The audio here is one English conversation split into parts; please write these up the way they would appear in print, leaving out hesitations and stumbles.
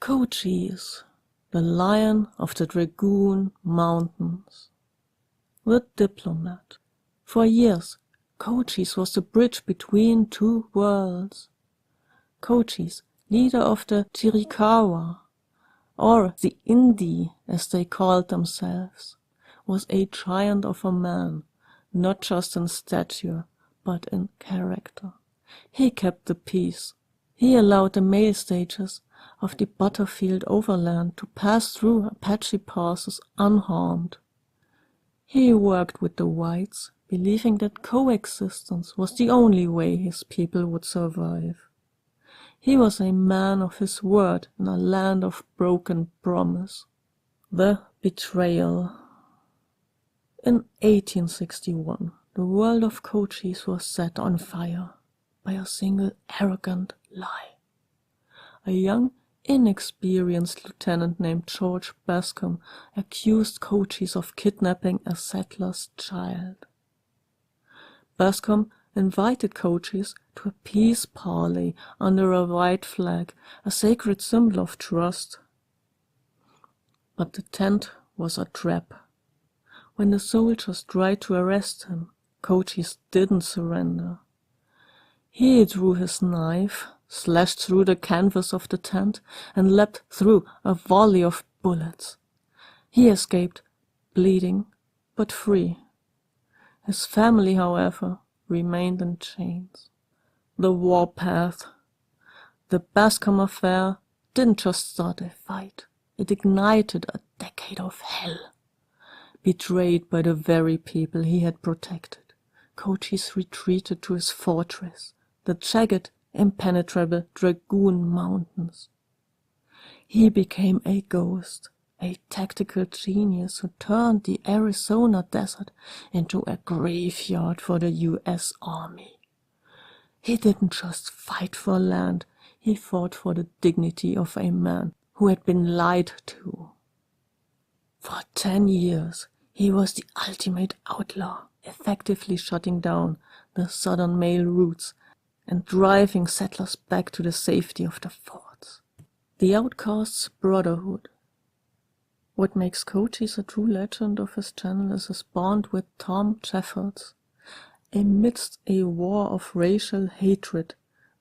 Cochise, the Lion of the Dragoon Mountains. The Diplomat. For years, Cochise was the bridge between two worlds. Cochise, leader of the Chiricahua, or the Indi as they called themselves, was a giant of a man, not just in stature, but in character. He kept the peace. He allowed the mail stages of the Butterfield overland to pass through Apache passes unharmed. He worked with the whites, believing that coexistence was the only way his people would survive. He was a man of his word in a land of broken promise. The Betrayal. In 1861, the world of Cochise was set on fire by a single arrogant lie. A young, inexperienced lieutenant named George Bascom accused Cochise of kidnapping a settler's child. Bascom invited Cochise to a peace parley under a white flag, a sacred symbol of trust. But the tent was a trap. When the soldiers tried to arrest him, Cochise didn't surrender. He drew his knife, slashed through the canvas of the tent, and leapt through a volley of bullets. He escaped, bleeding, but free. His family, however, remained in chains. The warpath. The Bascom Affair didn't just start a fight, it ignited a decade of hell. Betrayed by the very people he had protected, Cochise retreated to his fortress, the jagged, impenetrable Dragoon Mountains. He became a ghost, a tactical genius who turned the Arizona desert into a graveyard for the U.S. Army. He didn't just fight for land, he fought for the dignity of a man who had been lied to. For 10 years, he was the ultimate outlaw, effectively shutting down the southern mail routes and driving settlers back to the safety of the forts. The Outcast's Brotherhood. What makes Cochise a true legend of his channel is his bond with Tom Jeffords. Amidst a war of racial hatred,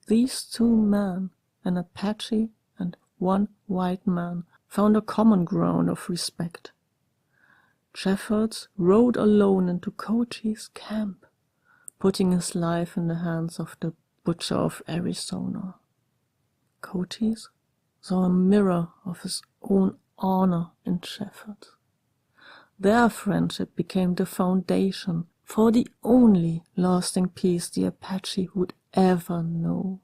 these two men, an Apache and one white man, found a common ground of respect. Jeffords rode alone into Cochise camp, putting his life in the hands of the butcher of Arizona. Cochise saw a mirror of his own honor in Jeffords. Their friendship became the foundation for the only lasting peace the Apache would ever know.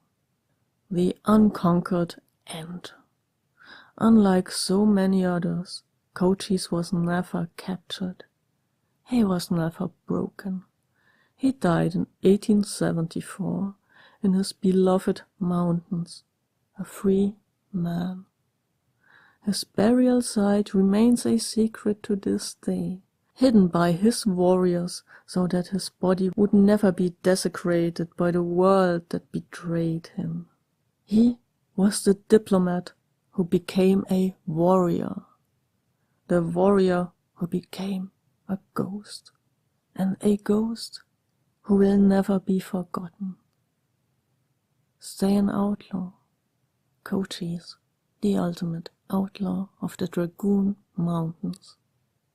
The unconquered end. Unlike so many others, Cochise was never captured. He was never broken. He died in 1874 in his beloved mountains, a free man. His burial site remains a secret to this day, hidden by his warriors so that his body would never be desecrated by the world that betrayed him. He was the diplomat who became a warrior, the warrior who became a ghost, and a ghost who will never be forgotten. Stay an outlaw. Cochise, the ultimate outlaw of the Dragoon Mountains.